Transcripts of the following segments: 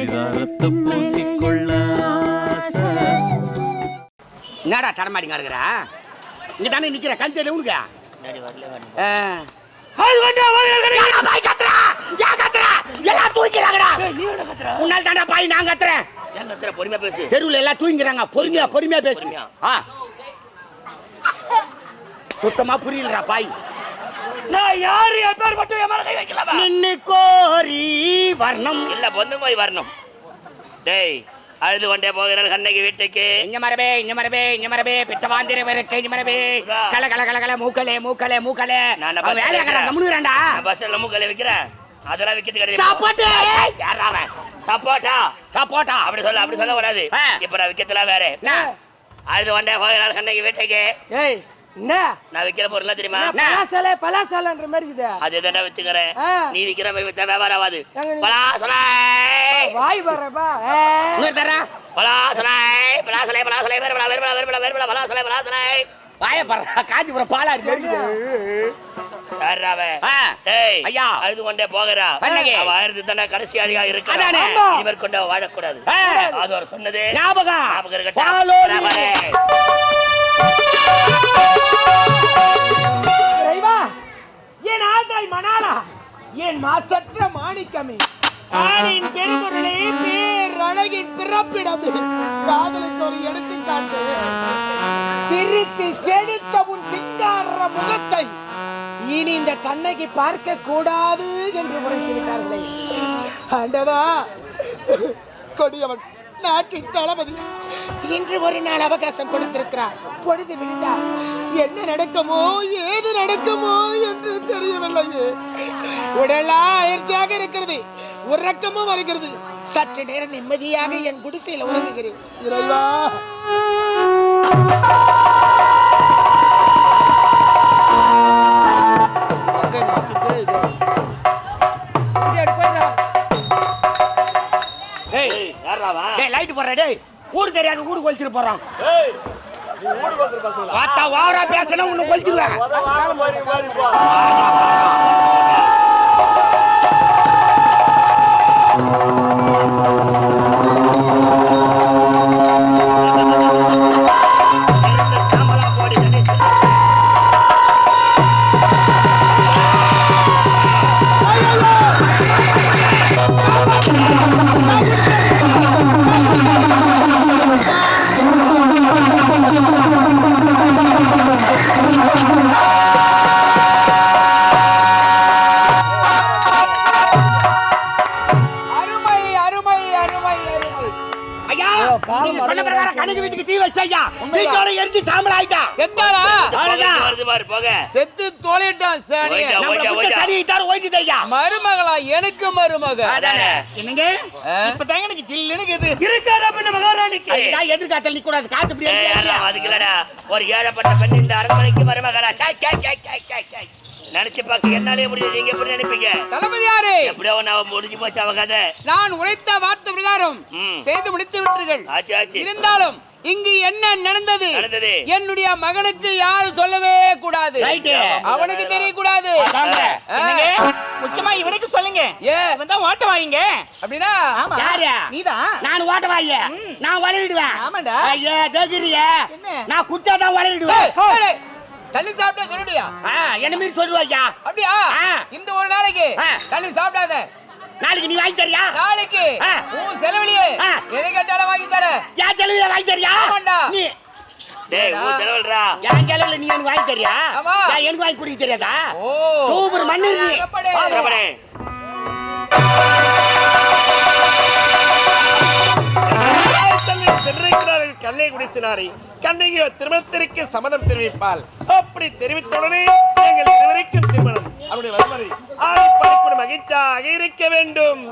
பரிதாரத்தை பூசிக்கொள்ள என்னடா தரமாடி கிடக்குற இங்க தானே நிக்கிற கஞ்சல உனக்கு உன்னால் தானே பாய் நான் கத்துறேன் பொறுமையா பேசு. தெருவில் எல்லாம் தூங்கிறாங்க. பொறுமையா பேசு. சுத்தமா புரியலடா பாய். நான் யாரு என் பேர் மட்டும் என் மேல கை வைக்கலாமா? நின்னு கோரி வர்ணம் இல்ல பொண்ணு போய் வரணும். டேய் அழுது கொண்டே போகிறாள் கண்ணகி வீட்டுக்கு. இங்க மரபே பித்தவாந்திர வரக்கை இங்க மரபே கல மூக்கலே நான் வேலையக்கற கம்முறான்டா. பஸ்ல மூக்கலே வைக்கிறேன். அதெல்லாம் விக்கிறது கிடையாது. சாப்பாட்டு யாராவ சப்போட்டா அப்படி சொல்ல கூடாது. இப்ப நான் விக்கிறதுலாம் வேற. அழுது கொண்டே போகிறாள் கண்ணகி வீட்டுக்கு. ஏய் என்ன நான் விக்கிற பொருள் தெரியுமா? பலாசலன்ற மாதிரி இருக்குது. அது எதனா வித்துக்கிறேன். நீ விக்கிற மாதிரி வித்தா வியாபாரம் ஆகாது. வாய் வரப்பா வாய பறா காஞ்சிபுரம் பாலாறு அழுது கொண்டே போகிறா. கடைசி அழியா இருக்கு. இவர் கொண்ட வாழக்கூடாது. அது ஒரு சொன்னது ஞாபகம் என் ஆதாய் மணாலா, என் மாசற்ற மாணிக்கமே, ஆணின் பெரும்பொருளே, பேரழகின் பிறப்பிடமே, காதலுக்கு ஒரு எடுத்துக்காட்டு. சிரித்து செழித்த உன் சிங்கார முகத்தை இனி இந்த கண்ணகி பார்க்க கூடாது என்று உரைத்து விட்டார்களே. ஆண்டவா, கொடியவன் நாட்டின் தளபதி இன்று ஒரு நாள் அவகாசம் கொடுத்திருக்கிறார். பொழுது விழுந்தா என்ன நடக்குமோ ஏது நடக்குமோ என்று தெரியவில்லையே. உடலா அயற்சியாக இருக்கிறது, உறக்கமும் வருகிறது. சற்று நேரம் நிம்மதியாக என் குடிசையில் உறங்குகிறேன். இறைவா, லைட் போடுறா. ஊடு தெரியாத ஊடு கொலிச்சிட்டு போறான். பார்த்தா வாரா பேசணும் உன்னை கொலிச்சிருவேன். கணக்கு வீட்டுக்கு தீ வச்சா வீட்டோட எரிஞ்சு சாம்பல் ஆயிட்டா. செத்தாரா? செத்து தோலிட்டான். மருமகளா? எனக்கு மருமக என்னங்க? இப்பதான் எனக்கு ஜில்லுன்னு இருக்காரா பெண்ண மகாராணிக்கு? எதிர்காத்தல் நிக்கூடாது. காத்து அதுக்குலடா ஒரு ஏழப்பட்ட பெண் இந்த அரண்மனைக்கு மருமகளா? நினைச்சு பார்க்க என்னாலே முடியும். நீங்க எப்படி நினைப்பீங்க? தளபதி யாரு? எப்படியோ நான் முடிஞ்சு போச்சு அவ கதை. நான் உரைத்த வார்த்தை பிரகாரம் செய்து முடித்து விட்டீர்கள். இருந்தாலும் இங்கு என்ன நடந்தது என்னுடைய மகனுக்கு யாரும் சொல்லவே கூடாது. அவனுக்கு தெரியக்கூடாது. முக்கியமா இவனுக்கு சொல்லுங்க. இவன் தான் ஓட்ட வாங்க அப்படின்னா. யாரு? நீதான். நான் ஓட்ட வாங்க. நான் வளரிடுவேன். ஆமாடா. ஐயா தகிரிய நான் குச்சாதான் வளரிடுவேன். தள்ளி சாப்பிட்டா சொல்லுடியா? என்ன மீறி சொல்லுவாயா? அப்படியா? இந்த ஒரு நாளைக்கு தள்ளி சாப்பிடாத. நாளைக்கு நீ வாங்கி தரியா? நாளைக்கு உன் செலவுலயே எதை கேட்டாலும் வாங்கி தர. என் செலவுல வாங்கி தரியா? நீ டேய் உன் செலவுலடா. என் செலவுல நீ எனக்கு வாங்கி தரியா? எனக்கு வாங்கி குடிக்க தெரியாதா? சூப்பர் மண்ணு நீ. பாப்பறே. கண்ணை குடிசினாரை கண்ணையோ திருமணத்திற்கு சம்மதம் தெரிவிப்பாள். அப்படி தெரிவித்தவுடனே எங்கள் இருவருக்கும் திருமணம். அவருடைய வரமறை ஆடிப்பாடிக்கூட மகிழ்ச்சியாக இருக்க வேண்டும்.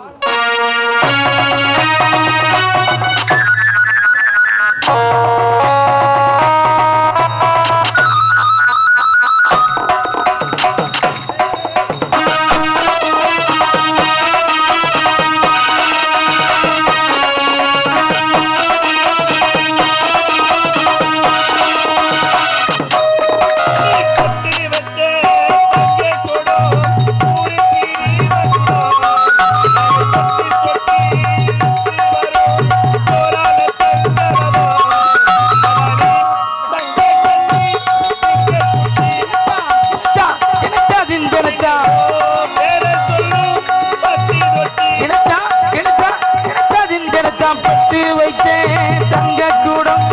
தான் பட்டு வைத்தேன் தங்க கூடம்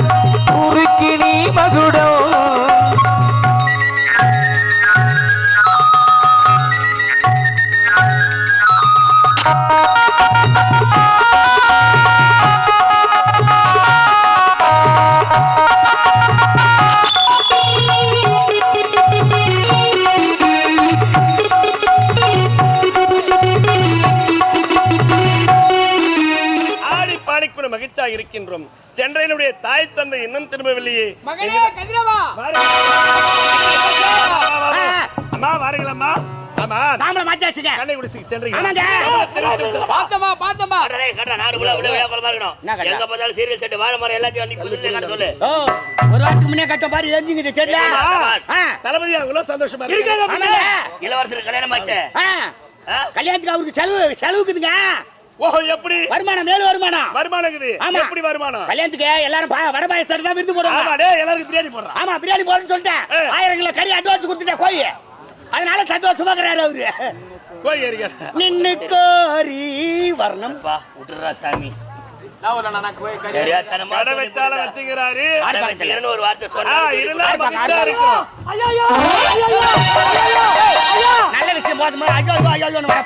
உருக்கினி மகுடம் மகிழ்ச்சியாக இருக்கின்றோம். சென்னையினுடைய தாய் தந்தை இன்னும் திரும்பவில்லையே. மகனே கதிரவா, அம்மா வாருங்களம்மா. ஆமா தாமரை மாட்டாச்சுங்க. கண்ணை குடிச்சு சென்றீங்க. ஆமாங்க. பாத்தமா அடடே கட்ட நாடு உள்ள விளையா கொள்ள இருக்கணும். எங்க பார்த்தாலும் சீரியல் செட் வாழ மரம் எல்லாத்தையும் வந்து புதுல கட்ட சொல்லு. ஒரு வாரத்துக்கு முன்னே கட்ட பாரு எஞ்சிங்க தெரியல. தளபதி அவங்கள சந்தோஷமா இருக்காங்க. ஆமாங்க. இளவரசர் கல்யாணம் ஆச்சு. கல்யாணத்துக்கு அவருக்கு செலவுக்குதுங்க. ஓஹோ எப்படி வருமானம் மேல வருமானம் இருக்குது. எப்படி வருமானம்? கல்யாணத்துக்கு எல்லாரும் வடை பாயசம் தான் விருந்து போடுவாங்க. ஆமா டேய் எல்லாரும் பிரியாணி போடுறாங்க. ஆமா பிரியாணி போறேன்னு சொல்லிட்டேன். 1000 கிலோ கறி அட்வான்ஸ் கொடுத்துட்டேன் கோயி. அதனால சந்தோஷமா இருக்கறாரு அவரு. கோயி இருக்காரு. நின்னு கோரி வர்ணம் பா உட்றா சாமி. நான் ஒரு நானா கோயி கறி கடை வச்சால வச்சிங்கறாரு. அடவச்சிரன்னு ஒரு வார்த்தை சொன்னா இல்ல மகிழ்ச்சியா இருக்கும். ஐயோ நல்ல விஷயம் போதுமா. ஐயோ நம்ம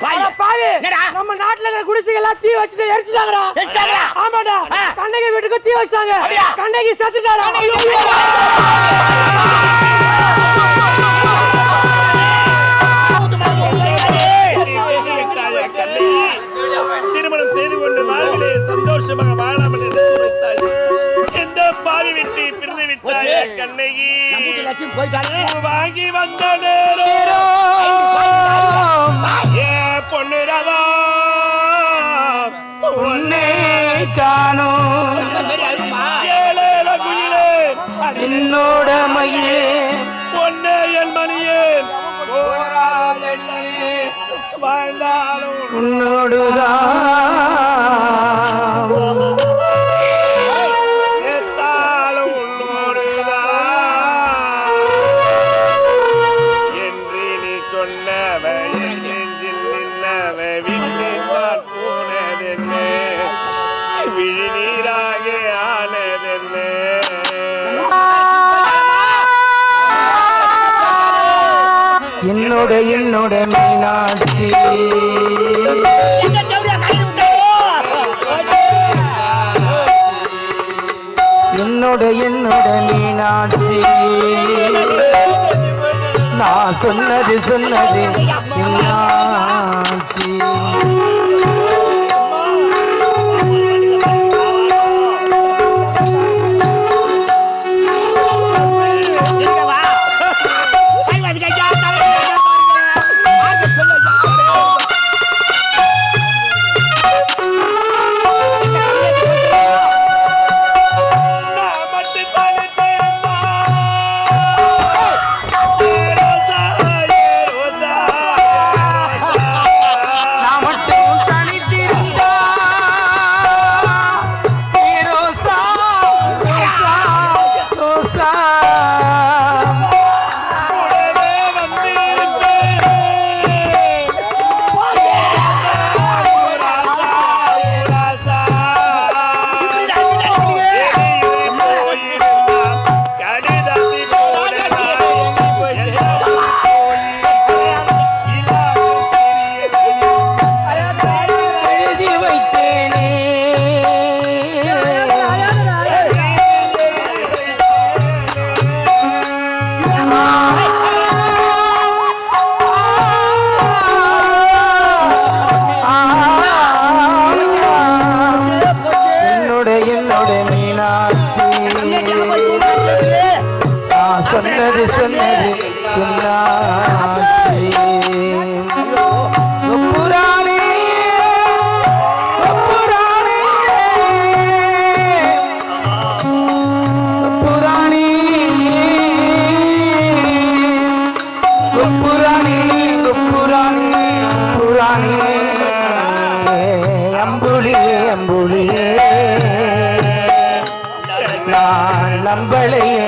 பாவி என்னடா நம்ம நாட்டுல இருக்கிற குடிசைகள் எல்லாம் தீ வச்சுட்டு எரிச்சிட்டாங்கடா. எரிச்சாங்களா? ஆமாடா. கண்ணகி வீட்டுக்கு தீ வச்சாங்க. கண்ணகி செத்துட்டாடா. திருமணம் செய்து கொண்டு வாழ்விலே சந்தோஷமாக வாழாமல் எந்த பாவி விட்டு பிரிந்து விட்டாய் கண்ணகி. வாங்கி வந்த நேரம் பொண்ணு ரதா உன்னை காணோம் ஏழேல குயிலே என்னோட மயிலே பொண்ணே என் மணியே வாழ்ந்தாலும் உன்னோடுதான் எத்தாலும் உன்னோடுதான் என்று நீ சொன்னவ என் நெஞ்சில் நின்னவ விட்டு நான் போனதென்ன விழி நீராக ஆனதென்ன என்னோட மீனாட்சி என்னோட மீனாட்சி நான் சொன்னது மீனாட்சி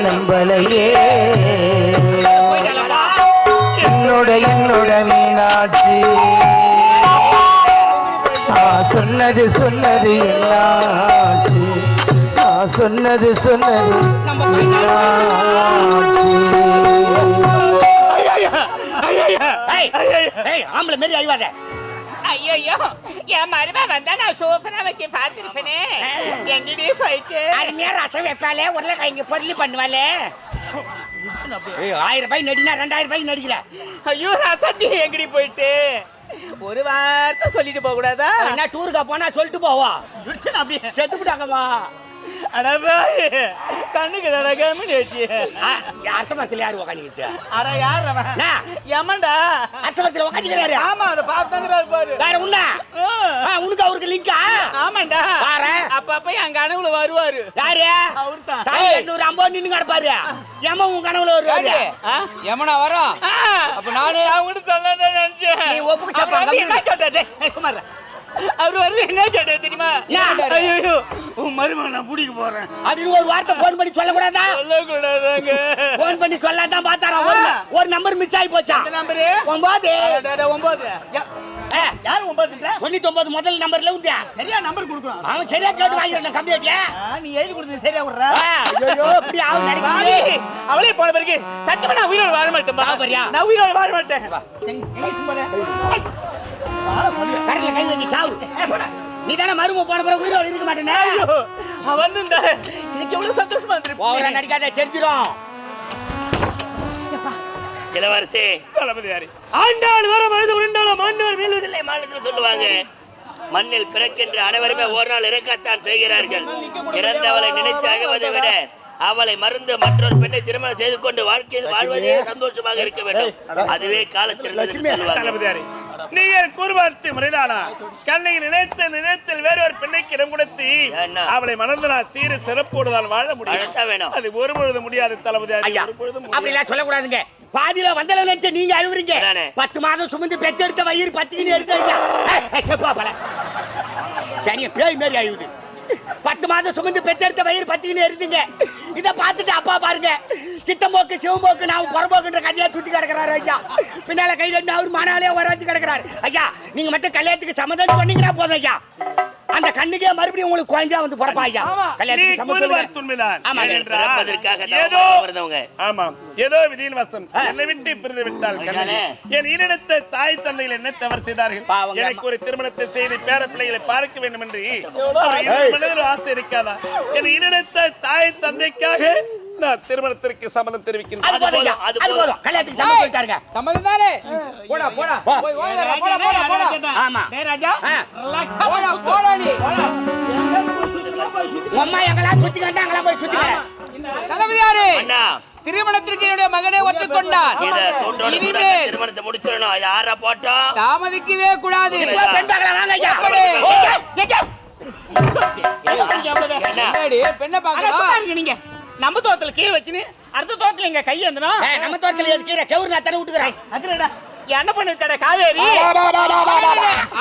நம்பலையே என்னோட மீனாட்சி நான் சொன்னது என்னாச்சு நான் சொன்னது ஆம்பளை மாரி அழிவாத. ஐயோ என் மருமக வந்தா நான் சூப்பரா வைக்க பார்த்திருப்பேனே. எங்கடி போயிட்டு அருமையா ரசம் வைப்பாளே, உருளைக்காய்ங்க பொருள் பண்ணுவாளே. 1000 ரூபாய் நடினா 2000 ரூபாய் நடிக்கிற. ஐயோ ரசத்தி எங்கடி போயிட்டு ஒரு வார்த்தை சொல்லிட்டு போக கூடாதா? என்ன டூருக்கா போனா சொல்லிட்டு போவா, செத்து விட்டாங்கம்மா. கண்ணுக்கு தடகாம அரசமரத்தில் யாரு உக்காந்துக்கிட்டு? அட யார் ஏமாண்டா அரசமரத்தில் உக்காந்துக்கிறாரு. ஆமா அதை பாத்துங்கிறாரு பாரு. வேற உன்ன உனக்கு அவருக்கு லிங்கா? ஆமாண்டா பாரு அப்ப என் கனவுல வருவாரு. யாரு? அவர்தான். 850 நின்னு கிடப்பாரு. ஏமா உன் கனவுல வருவாரு? எமனா வரோம். அப்ப நானு அவங்க சொன்னதை நினைச்சேன். நீ ஒப்புக்கு சாப்பாடு என்ன கேட்டது குமார் அவரு வருது என்ன கேட்டது தெரியுமா? ஐயோ உன் மருமகன் நான் பிடிக்க போறேன் அப்படின்னு ஒரு வார்த்தை போன் பண்ணி சொல்லக்கூடாதா? சொல்லக்கூடாதாங்க. போன் பண்ணி சொல்லாதான் பார்த்தாரா. ஒரு நம்பர் மிஸ் ஆகி போச்சா? நம்பரு 9. 9 யாரு 9ன்ற 99 முதல் நம்பர்ல உண்டியா? சரியா நம்பர் கொடுக்கணும். அவன் சரியா கேட்டு வாங்கிடுறேன் கம்ப்யூட்டர்ல. நீ எழுதி கொடுத்து சரியா விடுறா. ஐயோ இப்படி ஆவு நடிக்குது. அவளே போன பிறகு சத்தியமா நான் உயிரோட வாழ மாட்டேன். நான் உயிரோட வாழ மாட்டேன். கரையில கை வச்சு சாவு. நீ தானே மரும போன பிறகு உயிரோட இருக்க மாட்டேனே. அவன் வந்து எனக்கு எவ்வளவு சந்தோஷமா இருந்துருக்கு. ஓவரா நடிக்காத, தெரிஞ்சிடும். இளவரசி ஆண்டாள் வர மனித உண்டாலும் ஆண்டாள் வீழ்வதில்லை மாநிலத்தில் சொல்லுவாங்க. மண்ணில் பிறக்கின்ற அனைவருமே ஒரு நாள் இறக்கத்தான் செய்கிறார்கள். இறந்தவளை நினைத்து அழுவதை விட அவளை மறந்து மற்றொரு பெண்ணை திருமணம் செய்து கொண்டு வாழ்க்கையில் வாழ்வதே சந்தோஷமாக இருக்க வேண்டும். அதுவே காலத்தில் நீங்கள் கூறுவார்த்தை முறைதானா? கண்ணையை நினைத்த நினைத்தில் வேறொரு பெண்ணைக்கு இடம் கொடுத்து அவளை மணந்து நான் சீர சிறப்போடு தான் வாழ முடியும். அது ஒரு பொழுது முடியாது தளபதி. அப்படி எல்லாம் சொல்லக்கூடாதுங்க. பாதியில வந்தல நினைச்ச நீங்க அழுவுறீங்க. 10 மாதம் சுமந்து பெத்தெடுத்த வயிறு 10 எடுத்தாங்க. சனிய பேய் மாரி அழுவுது. 10 மாதம் சுமந்து பெத்தெடுத்த வயிறு 10 எடுத்துங்க. இத பார்த்துட்டு அப்பா பாருங்க, சித்தம்போக்கு சிவம்போக்கு நான் புறம்போக்குன்ற கதையா சுத்தி கிடக்குறாரு ஐயா. பின்னால கை கண்டு அவர் மானாலே வராச்சு கிடக்குறாரு ஐயா. நீங்க மட்டும் கல்யாணத்துக்கு சம்மதம் சொன்னீங்கன்னா போதும் ஐயா. அந்த கண்ணுக்கே மறுபடியும் உங்களுக்கு குழந்தையா வந்து பிறப்பா ஐயா. கல்யாணத்துக்கு ஏதோ விதியின் வசம் என்னை விட்டு பிரிந்து விட்டால் என் ஈரிடத்த தாய் தந்தையில் என்ன தவறு செய்தார்கள்? எனக்கு ஒரு திருமணத்தை செய்து பேர பிள்ளைகளை பார்க்க வேண்டும் என்று ஆசை இருக்காதா? என் ஈரிடத்த தாய் தந்தைக்காக நான் திருமணத்திற்கு சம்மதம் தெரிவிக்கின்றேன். திருமணத்திற்கு என்னுடைய மகனை ஒற்றுக்கொண்டார். இனிமேல் திருமணத்தை முடிச்சிடணும். யாரா போட்டோம் தாமதிக்கவே கூடாது. பெண்ணை பார்க்கலாம். நீங்க நம்ம தோட்டத்துல கீழே வச்சுன்னு அடுத்த தோட்டத்துல எங்க கை இருந்தனா நம்ம தோட்டத்துல எது கீரை கவுர் நான் தர விட்டுக்கிறேன். அதுடா என்ன பண்ணு கடை காவேரி.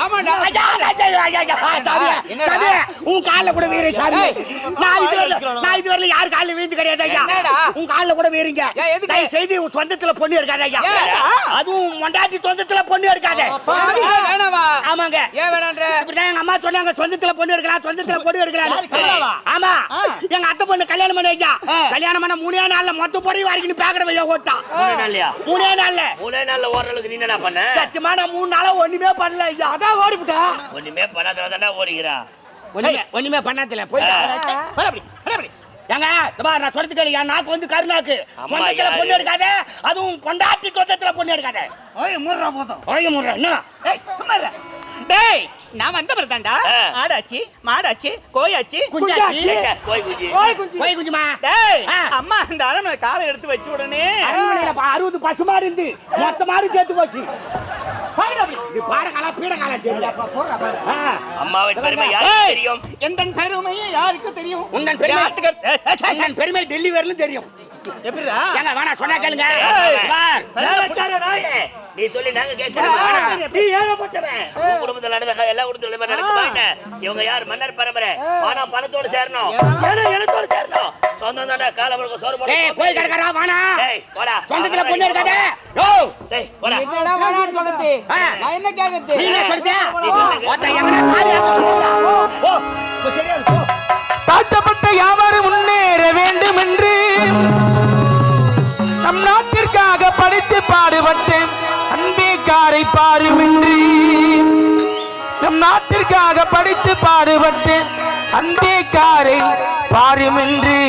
ஆமாடா உன் கால்ல கூட வீர சாமி. நான் இதுவரை யார் கால்ல வீழ்ந்து கிடையாது ஐயா. உன் கால்ல கூட வீருங்க. தயவு செய்து உன் சொந்தத்துல பொண்ணு எடுக்காத ஐயா. அதுவும் மொண்டாட்டி சொந்தத்துல பொண்ணு எடுக்காத. ஆமாங்க. ஏன் வேணான்ற? இப்படிதான் எங்க அம்மா சொன்னாங்க, சொந்தத்துல பொண்ணு எடுக்கலாம், சொந்தத்துல பொண்ணு எடுக்கலாம். ஆமா எங்க அத்தை பொண்ணு கல்யாணம் பண்ண ஐயா. கல்யாணம் பண்ண 3 நாள்ல மொத்த பொறி வாரிக்கின்னு பேக்கட வையா ஓட்டான். 3 நாள்ல ஓரளவுக்கு நீ என்ன பண்ண? சத்தியமா நான் 3 நாளா ஒண்ணுமே பண்ணல ஐயா. அதான் ஓடிவிட்டா. ஒண்ணுமே பண்ணாதடா ஓடிக்கிறா. ஒண்ணுமே பண்ணாதல போய் ஏங்க நான் சொல்றதுக்கு என் நாக்கு வந்து கருநாக்கு. சொந்தத்துல பொண்ணு எடுக்காத, அதுவும் பொண்டாட்டி சொந்தத்துல பொண்ணு எடுக்காத. என்ன டேய் நான் வந்த பிரதாண்டா. ஆடாச்சி மாடாச்சி கோயாச்சி குஞ்சாச்சி கோய் குஞ்சுமா. டேய் அம்மா இந்த அரமனை காலை எடுத்து வச்ச உடனே அரமனையில 60 பசுமாடு இருந்து மொத்த மாடு சேர்த்து போச்சு. இது பாடகாலா பீடகாலா தெரியல. அம்மாவின் பெருமை யாருக்கு தெரியும்? எந்தன் பெருமை யாருக்கு தெரியும்? உன்னன் பெருமை டெல்லி வரலும் தெரியும். எப்படிடா ஏங்க வேணா சொன்னா கேளுங்க நீ சொல்லி நாங்க கேட்கணும். நீ ஏகப்பட்டவன். உன் குடும்பத்துல நடந்த எல்லா குடும்பத்திலும் நடக்குமாங்க. இவங்க யார்? மன்னர் பரம்பரை. ஆனா பணத்தோட சேரணும், எழுத்தோட சேரணும். சொந்தம் தானே காலவருக்கு சோறு போட. ஏய் கோயில் கடக்கறா வானா. ஏய் போடா. சொந்தத்துல பொண்ணு இருக்காத. யோ ஏய் போடா. என்னடா வேணாம்னு சொல்லுது? நான் என்ன கேக்குறது? நீ என்ன சொல்றே? ஓட்ட எங்கடா தாலியா? போ சரியா போ. தாழ்த்தப்பட்ட யாவரும் முன்னேற வேண்டும் என்று நம் நாட்டிற்காக படித்து பாடுபட்டு அன்பேக்காரை பாருமின்றி நம் நாட்டிற்காக படித்து பாடுபட்டு அன்பேக்காரை பாருமின்றி